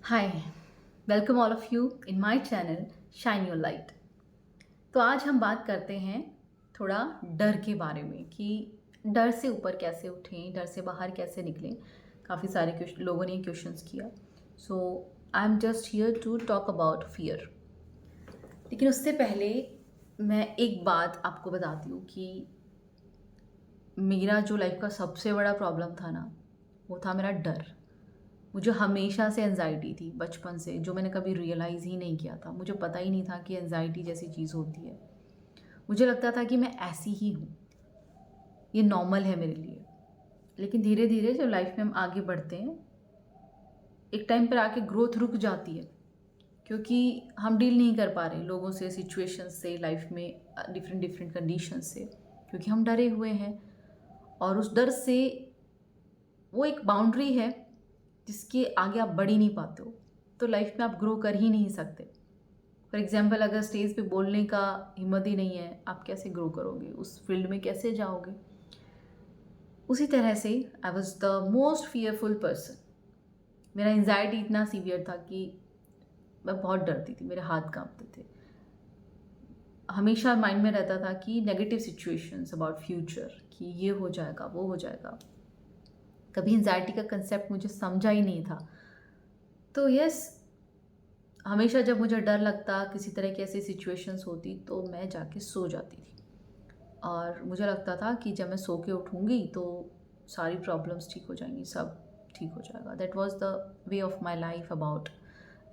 Hi, welcome all of you in my channel shine your light. तो आज हम बात करते हैं थोड़ा डर के बारे में कि डर से ऊपर कैसे उठें, डर से बाहर कैसे निकलें। काफ़ी सारे लोगों ने क्वेश्चंस किया। So I am just here to talk about fear. लेकिन उससे पहले मैं एक बात आपको बताती हूँ कि मेरा जो लाइफ का सबसे बड़ा प्रॉब्लम था ना, वो था मेरा डर। मुझे हमेशा से एंजाइटी थी बचपन से, जो मैंने कभी रियलाइज़ ही नहीं किया था। मुझे पता ही नहीं था कि एंजाइटी जैसी चीज़ होती है। मुझे लगता था कि मैं ऐसी ही हूँ, ये नॉर्मल है मेरे लिए। लेकिन धीरे धीरे जब लाइफ में हम आगे बढ़ते हैं, एक टाइम पर आके ग्रोथ रुक जाती है, क्योंकि हम डील नहीं कर पा रहे लोगों से, सिचुएशंस से, लाइफ में डिफरेंट डिफरेंट कंडीशन से, क्योंकि हम डरे हुए हैं। और उस डर से, वो एक बाउंड्री है जिसके आगे आप बढ़ ही नहीं पाते हो, तो लाइफ में आप ग्रो कर ही नहीं सकते। फॉर एग्जाम्पल, अगर स्टेज पे बोलने का हिम्मत ही नहीं है, आप कैसे ग्रो करोगे, उस फील्ड में कैसे जाओगे। उसी तरह से I was the most fearful person. मेरा एंजाइटी इतना सीवियर था कि मैं बहुत डरती थी, मेरे हाथ कांपते थे। हमेशा माइंड में रहता था कि नेगेटिव सिचुएशंस अबाउट फ्यूचर, कि ये हो जाएगा, वो हो जाएगा। कभी एंजाइटी का कंसेप्ट मुझे समझा ही नहीं था। तो यस, हमेशा जब मुझे डर लगता, किसी तरह की ऐसी सिचुएशंस होती, तो मैं जाके सो जाती थी। और मुझे लगता था कि जब मैं सो के उठूँगी तो सारी प्रॉब्लम्स ठीक हो जाएंगी, सब ठीक हो जाएगा। That was the way of my life about,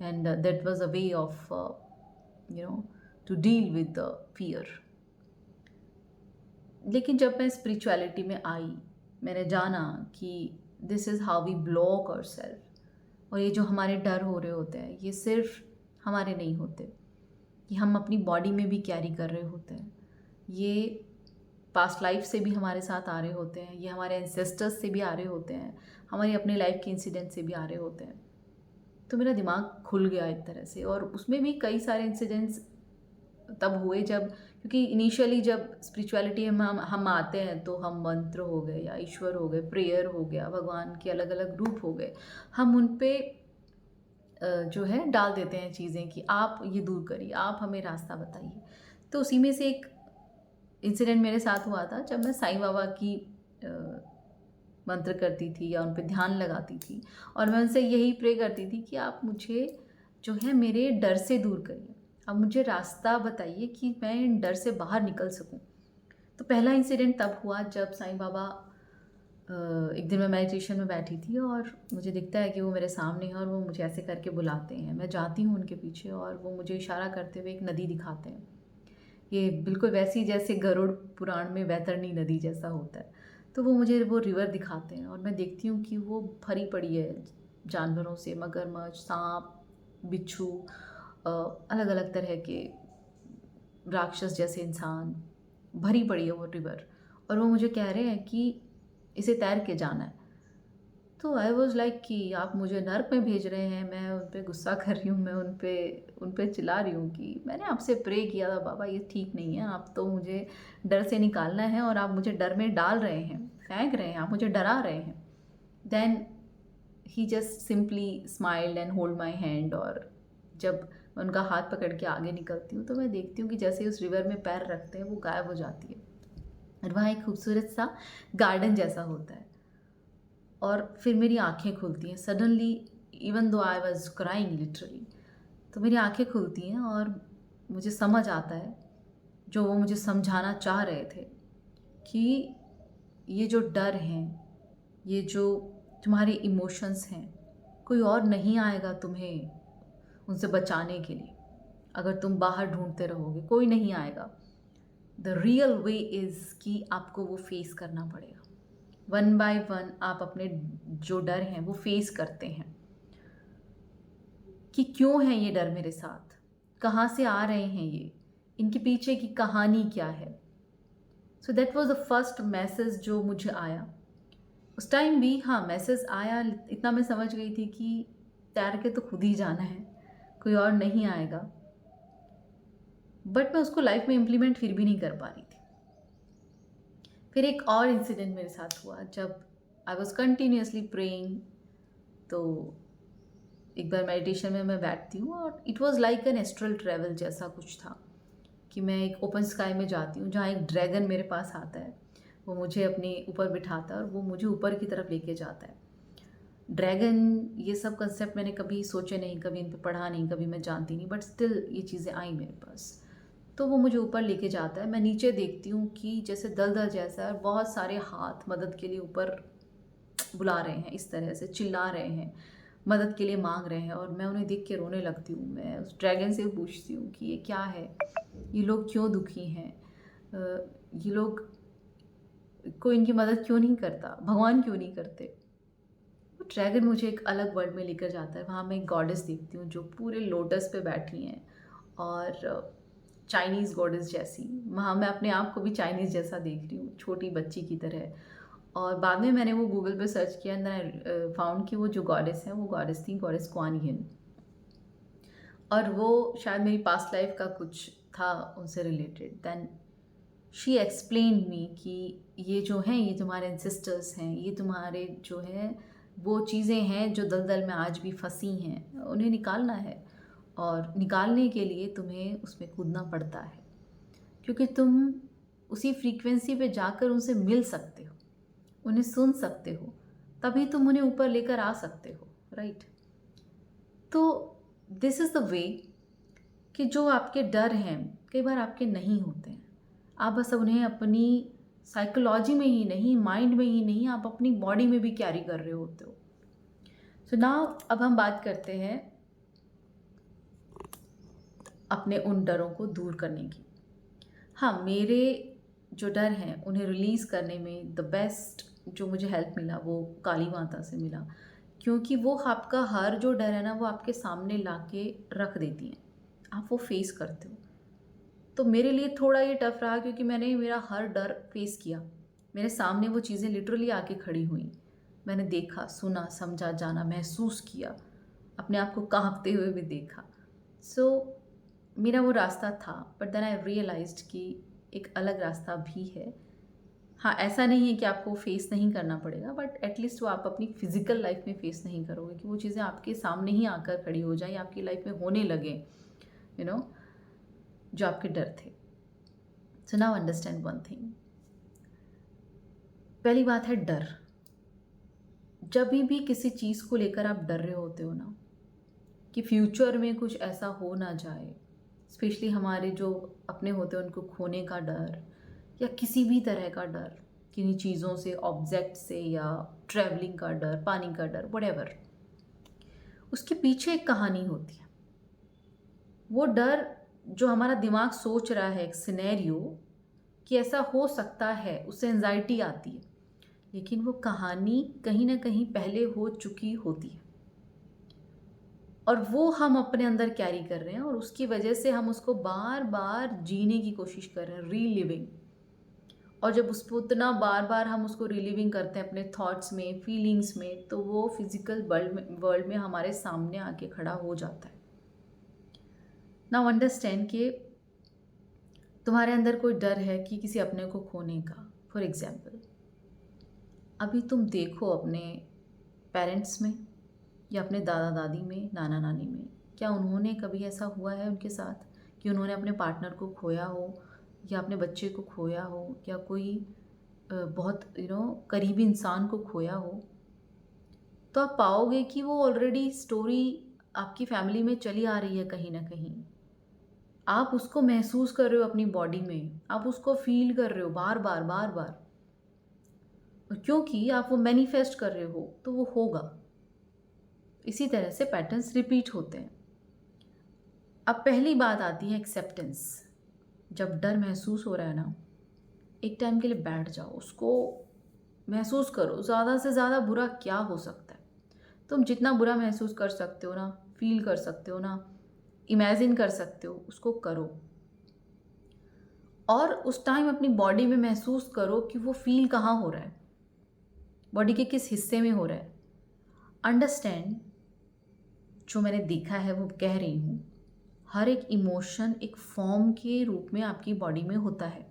and that was a way of you know to deal with the fear. लेकिन जब मैं स्पिरिचुअलिटी में आई, मैंने जाना कि this is how we block ourselves. और ये जो हमारे डर हो रहे होते हैं, ये सिर्फ हमारे नहीं होते, कि हम अपनी बॉडी में भी कैरी कर रहे होते हैं। ये पास्ट लाइफ से भी हमारे साथ आ रहे होते हैं, ये हमारे एंसेस्टर्स से भी आ रहे होते हैं, हमारी अपने लाइफ के इंसिडेंट से भी आ रहे होते हैं। तो मेरा दिमाग खुल गया एक तरह से। और उसमें भी कई सारे इंसिडेंट्स तब हुए जब, क्योंकि इनिशियली जब स्पिरिचुअलिटी हम आते हैं, तो हम मंत्र हो गए या ईश्वर हो गए, प्रेयर हो गया, भगवान के अलग अलग रूप हो गए, हम उन पे जो है डाल देते हैं चीज़ें कि आप ये दूर करिए, आप हमें रास्ता बताइए। तो उसी में से एक इंसिडेंट मेरे साथ हुआ था, जब मैं साईं बाबा की मंत्र करती थी या उन पे ध्यान लगाती थी, और मैं उनसे यही प्रे करती थी कि आप मुझे जो है मेरे डर से दूर करिए, आप मुझे रास्ता बताइए कि मैं इन डर से बाहर निकल सकूं। तो पहला इंसिडेंट तब हुआ जब साईं बाबा, एक दिन मैं मेडिटेशन में बैठी थी और मुझे दिखता है कि वो मेरे सामने है और वो मुझे ऐसे करके बुलाते हैं। मैं जाती हूँ उनके पीछे और वो मुझे इशारा करते हुए एक नदी दिखाते हैं। ये बिल्कुल वैसी जैसे गरुड़ पुराण में वैतरणी नदी जैसा होता है। तो वो मुझे वो रिवर दिखाते हैं और मैं देखती हूँ कि वो भरी पड़ी है जानवरों से, मगरमच्छ, सांप, बिच्छू, अलग अलग तरह के राक्षस जैसे इंसान, भरी पड़ी है वो रिवर। और वो मुझे कह रहे हैं कि इसे तैर के जाना है। तो आई वॉज लाइक कि आप मुझे नर्क में भेज रहे हैं। मैं उन पर गुस्सा कर रही हूँ, मैं उन पे चिल्ला रही हूँ कि मैंने आपसे प्रे किया था बाबा, ये ठीक नहीं है, आप तो मुझे डर से निकालना है और आप मुझे डर में डाल रहे हैं, फेंक रहे हैं, आप मुझे डरा रहे हैं। Then he just simply smiled and hold my hand. और जब मैं उनका हाथ पकड़ के आगे निकलती हूँ, तो मैं देखती हूँ कि जैसे उस रिवर में पैर रखते हैं, वो गायब हो जाती है और वहाँ एक खूबसूरत सा गार्डन जैसा होता है। और फिर मेरी आंखें खुलती हैं suddenly, even though I was crying literally. तो मेरी आंखें खुलती हैं और मुझे समझ आता है जो वो मुझे समझाना चाह रहे थे, कि ये जो डर हैं, ये जो तुम्हारे इमोशंस हैं, कोई और नहीं आएगा तुम्हें उनसे बचाने के लिए। अगर तुम बाहर ढूंढते रहोगे, कोई नहीं आएगा। द रियल वे इज़ कि आपको वो फेस करना पड़ेगा। वन बाय वन आप अपने जो डर हैं वो फेस करते हैं, कि क्यों है ये डर मेरे साथ, कहाँ से आ रहे हैं ये, इनके पीछे की कहानी क्या है। So that was the first message जो मुझे आया उस टाइम भी। हाँ, मैसेज आया, इतना मैं समझ गई थी कि तैर के तो खुद ही जाना है, कोई और नहीं आएगा। बट मैं उसको लाइफ में इम्प्लीमेंट फिर भी नहीं कर पा रही थी। फिर एक और इंसिडेंट मेरे साथ हुआ जब आई वॉज कंटिन्यूसली प्रेइंग। तो एक बार मेडिटेशन में मैं बैठती हूँ और it was like an astral travel जैसा कुछ था कि मैं एक ओपन स्काई में जाती हूँ जहाँ एक ड्रैगन मेरे पास आता है, वो मुझे अपने ऊपर बिठाता है और वो मुझे ऊपर की तरफ लेके जाता है। ड्रैगन, ये सब कंसेप्ट मैंने कभी सोचे नहीं, कभी इन पे पढ़ा नहीं, कभी मैं जानती नहीं, बट स्टिल ये चीज़ें आई मेरे पास। तो वो मुझे ऊपर लेके जाता है, मैं नीचे देखती हूँ कि जैसे दलदल जैसा है, बहुत सारे हाथ मदद के लिए ऊपर बुला रहे हैं, इस तरह से चिल्ला रहे हैं, मदद के लिए मांग रहे हैं, और मैं उन्हें देख के रोने लगती हूँ। मैं उस ड्रैगन से पूछती हूँ कि ये क्या है, ये लोग क्यों दुखी हैं, ये लोग, कोई इनकी मदद क्यों नहीं करता, भगवान क्यों नहीं करते। वो ड्रैगन मुझे एक अलग वर्ल्ड में लेकर जाता है। वहाँ मैं एक गॉडेस देखती हूँ जो पूरे लोटस पे बैठी हैं, और चाइनीज़ गॉडेस जैसी। वहाँ मैं अपने आप को भी चाइनीज़ जैसा देख रही हूँ, छोटी बच्ची की तरह। और बाद में मैंने वो गूगल पे सर्च किया एंड आई फाउंड कि वो जो गॉडेस हैं वो गॉडेस थी, गॉडेस कुआन यिन। और वो शायद मेरी पास्ट लाइफ का कुछ था उनसे related. Then she explain me कि ये जो हैं, ये तुम्हारे एंसेस्टर्स हैं, ये तुम्हारे जो है वो चीज़ें हैं जो दलदल में आज भी फंसी हैं, उन्हें निकालना है, और निकालने के लिए तुम्हें उसमें कूदना पड़ता है, क्योंकि तुम उसी फ्रीक्वेंसी पे जाकर उनसे मिल सकते हो, उन्हें सुन सकते हो, तभी तुम उन्हें ऊपर लेकर आ सकते हो, राइट। तो दिस इज़ द वे कि जो आपके डर हैं कई बार आपके नहीं होते हैं, आप बस उन्हें अपनी साइकोलॉजी में ही नहीं, माइंड में ही नहीं, आप अपनी बॉडी में भी कैरी कर रहे होते हो। सो नाउ अब हम बात करते हैं अपने उन डरों को दूर करने की। हाँ, मेरे जो डर हैं उन्हें रिलीज़ करने में द बेस्ट जो मुझे हेल्प मिला वो काली माता से मिला, क्योंकि वो आपका हर जो डर है ना वो आपके सामने ला के रख देती हैं, आप वो फेस करते हो। तो मेरे लिए थोड़ा ये टफ रहा, क्योंकि मैंने मेरा हर डर फेस किया, मेरे सामने वो चीज़ें लिटरली आके खड़ी हुई, मैंने देखा, सुना, समझा, जाना, महसूस किया, अपने आप को कांपते हुए भी देखा। सो मेरा वो रास्ता था, बट देन आई रियलाइज्ड कि एक अलग रास्ता भी है। हाँ, ऐसा नहीं है कि आपको फेस नहीं करना पड़ेगा, बट एटलीस्ट वो आप अपनी फिजिकल लाइफ में फेस नहीं करोगे, कि वो चीज़ें आपके सामने ही आकर खड़ी हो जाए, आपकी लाइफ में होने लगे, यू नो, जो आपके डर थे। So now understand one thing. पहली बात है डर। जब भी किसी चीज़ को लेकर आप डर रहे होते हो ना, कि फ्यूचर में कुछ ऐसा हो ना जाए, स्पेशली हमारे जो अपने होते हैं उनको खोने का डर, या किसी भी तरह का डर, किन्हीं चीज़ों से, ऑब्जेक्ट से, या ट्रैवलिंग का डर, पानी का डर, व्हाटएवर, उसके पीछे एक कहानी होती है। वो डर जो हमारा दिमाग सोच रहा है, एक सिनेरियो कि ऐसा हो सकता है, उससे एंजाइटी आती है, लेकिन वो कहानी कहीं ना कहीं पहले हो चुकी होती है, और वो हम अपने अंदर कैरी कर रहे हैं, और उसकी वजह से हम उसको बार बार जीने की कोशिश कर रहे हैं, रीलिविंग। और जब उसको उतना बार बार हम उसको रिलीविंग करते हैं अपने थॉट्स में, फीलिंग्स में, तो वो फिजिकल वर्ल्ड में हमारे सामने आके खड़ा हो जाता है। नाउ अंडरस्टैंड कि तुम्हारे अंदर कोई डर है कि किसी अपने को खोने का। फॉर एग्जाम्पल, अभी तुम देखो अपने पेरेंट्स में, या अपने दादा दादी में, नाना नानी में, क्या उन्होंने कभी ऐसा हुआ है उनके साथ कि उन्होंने अपने पार्टनर को खोया हो, या अपने बच्चे को खोया हो, या कोई बहुत करीबी इंसान को खोया हो। तो आप पाओगे कि वो ऑलरेडी स्टोरी आपकी फैमिली में चली आ रही है कहीं ना कहीं। आप उसको महसूस कर रहे हो अपनी बॉडी में, आप उसको फील कर रहे हो बार बार बार बार, और क्योंकि आप वो मैनिफेस्ट कर रहे हो तो वो होगा। इसी तरह से पैटर्न्स रिपीट होते हैं। अब पहली बात आती है एक्सेप्टेंस। जब डर महसूस हो रहा है ना, एक टाइम के लिए बैठ जाओ, उसको महसूस करो, ज़्यादा से ज़्यादा बुरा क्या हो सकता है। तुम जितना बुरा महसूस कर सकते हो ना, फील कर सकते हो ना, इमेजिन कर सकते हो, उसको करो। और उस टाइम अपनी बॉडी में महसूस करो कि वो फील कहाँ हो रहा है, बॉडी के किस हिस्से में हो रहा है। अंडरस्टैंड, जो मैंने देखा है वो कह रही हूँ, हर एक इमोशन एक फॉर्म के रूप में आपकी बॉडी में होता है।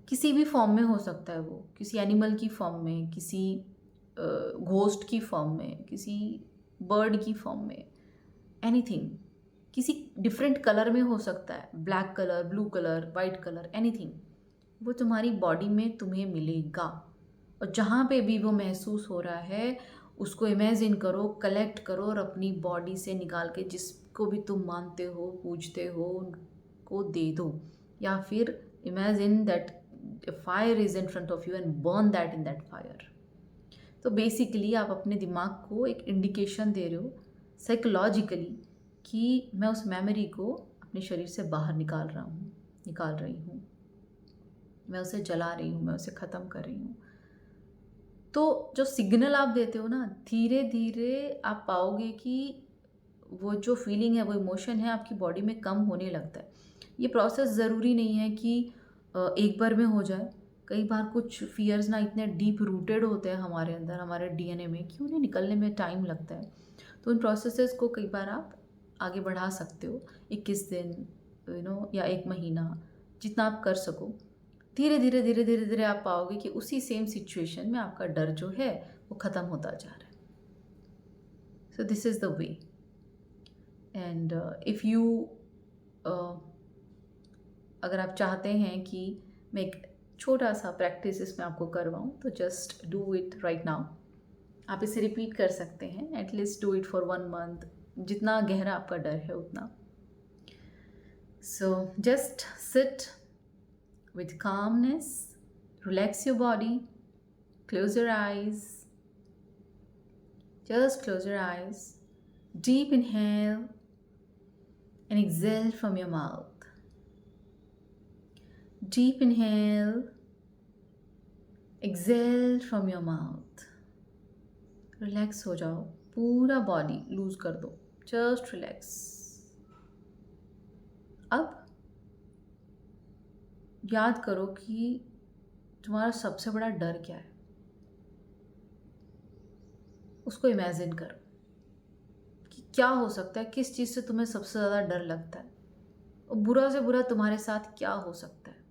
किसी भी फॉर्म में हो सकता है, वो किसी एनिमल की फॉर्म में, किसी घोस्ट की फॉर्म में, किसी बर्ड की फॉर्म में, एनीथिंग, किसी डिफरेंट कलर में हो सकता है, black colour, blue colour, white colour, anything, वो तुम्हारी बॉडी में तुम्हें मिलेगा। और जहाँ पे भी वो महसूस हो रहा है उसको इमेजिन करो, कलेक्ट करो और अपनी बॉडी से निकाल के जिसको भी तुम मानते हो, पूजते हो, उनको दे दो। या फिर imagine that fire is in front of you and burn that in that fire. तो बेसिकली आप अपने दिमाग को एक इंडिकेशन दे रहे हो साइकोलॉजिकली कि मैं उस मेमोरी को अपने शरीर से बाहर निकाल रही हूँ, मैं उसे जला रही हूँ, मैं उसे ख़त्म कर रही हूँ। तो जो सिग्नल आप देते हो ना, धीरे धीरे आप पाओगे कि वो जो फीलिंग है, वो इमोशन है, आपकी बॉडी में कम होने लगता है। ये प्रोसेस ज़रूरी नहीं है कि एक बार में हो जाए। कई बार कुछ फियर्स ना इतने डीप रूटेड होते हैं हमारे अंदर, हमारे डीएनए में, कि उन्हें निकलने में टाइम लगता है। तो उन प्रोसेसेस को कई बार आप आगे बढ़ा सकते हो, 21 दिन या 1 महीना, जितना आप कर सको। धीरे धीरे धीरे धीरे धीरे आप पाओगे कि उसी सेम सिचुएशन में आपका डर जो है वो ख़त्म होता जा रहा है। So this is the way. And if you अगर आप चाहते हैं कि मैं एक छोटा सा प्रैक्टिस इसमें आपको करवाऊँ, तो just do it right now. आप इसे रिपीट कर सकते हैं, at least do it for 1 month, जितना गहरा आपका डर है उतना। So just sit with calmness, relax your body, close your eyes, just close your eyes, deep inhale and exhale from your mouth, deep inhale, exhale from your mouth, relax हो जाओ, पूरा body loose कर दो, just relax। अब याद करो कि तुम्हारा सबसे बड़ा डर क्या है, उसको इमेजिन करो कि क्या हो सकता है, किस चीज़ से तुम्हें सबसे ज़्यादा डर लगता है, और बुरा से बुरा तुम्हारे साथ क्या हो सकता है,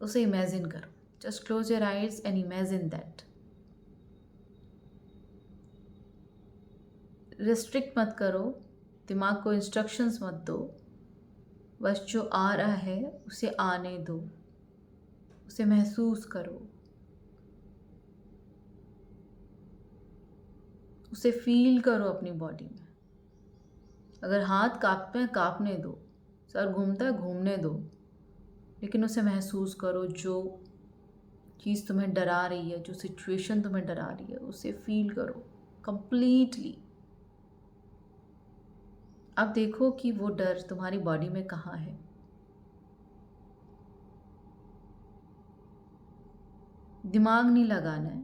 उसे इमेजिन करो। Just close your eyes and imagine that. Restrict मत करो, दिमाग को इंस्ट्रक्शंस मत दो, बस जो आ रहा है उसे आने दो, उसे महसूस करो, उसे फील करो अपनी बॉडी में। अगर हाथ कांपते हैं कांपने दो, सर घूमता है घूमने दो, लेकिन उसे महसूस करो। जो चीज़ तुम्हें डरा रही है, जो सिचुएशन तुम्हें डरा रही है, उसे फील करो कंप्लीटली। अब देखो कि वो डर तुम्हारी बॉडी में कहाँ है। दिमाग नहीं लगाना है,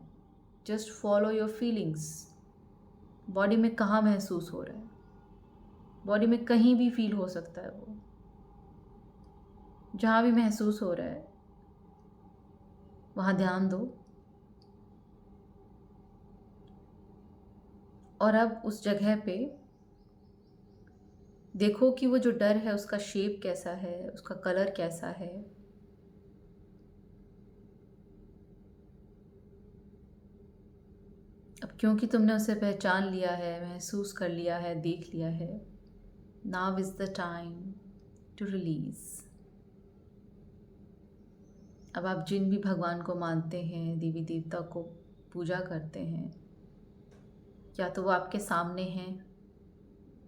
just follow your feelings. Body में कहाँ महसूस हो रहा है, बॉडी में कहीं भी फील हो सकता है, वो जहाँ भी महसूस हो रहा है वहाँ ध्यान दो। और अब उस जगह पे देखो कि वो जो डर है उसका शेप कैसा है, उसका कलर कैसा है। अब क्योंकि तुमने उसे पहचान लिया है, महसूस कर लिया है, देख लिया है, now is the time to release. अब आप जिन भी भगवान को मानते हैं, देवी देवता को पूजा करते हैं, या तो वो आपके सामने हैं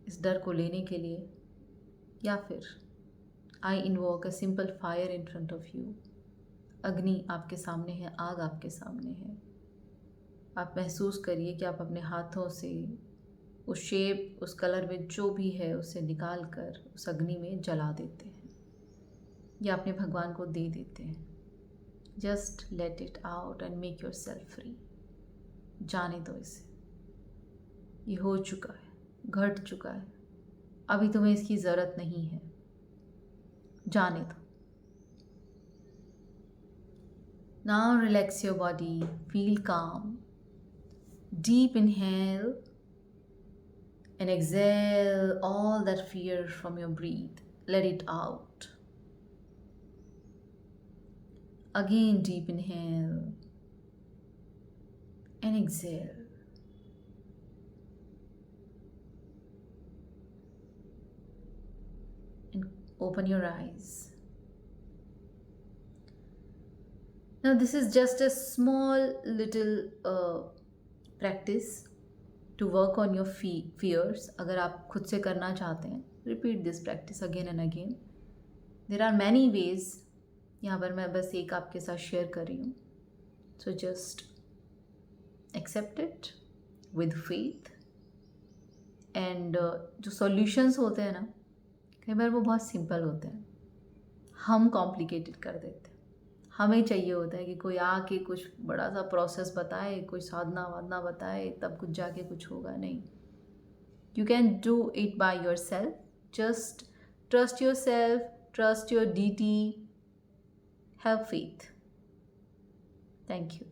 इस डर को लेने के लिए, या फिर आई invoke a simple fire in front of you. अग्नि आपके सामने है, आग आपके सामने है। आप महसूस करिए कि आप अपने हाथों से उस शेप, उस कलर में जो भी है उसे निकाल कर उस अग्नि में जला देते हैं, या अपने भगवान को दे देते हैं। Just let it out and make your self free. जाने दो इसे, ये हो चुका है, घट चुका है, अभी तुम्हें इसकी ज़रूरत नहीं है, जाने दो। Now relax your body, feel काम। Deep inhale and exhale all that fear from your breath. Let it out. Again, deep inhale and exhale. open your eyes. Now, this is just a small little practice to work on your fears. अगर आप खुद से करना चाहते हैं, repeat this practice again and again. There are many ways. यहाँ पर मैं बस एक आपके साथ शेयर कर रही हूँ. So just accept it with faith. And जो solutions होते हैं ना, कई बार वो बहुत सिंपल होते हैं, हम कॉम्प्लिकेटेड कर देते हैं. हमें चाहिए होता है कि कोई आके कुछ बड़ा सा प्रोसेस बताए, कोई साधना वाधना बताए, तब कुछ जाके कुछ होगा. नहीं, you can do it by yourself. Just trust yourself, trust your deity, have faith. Thank you.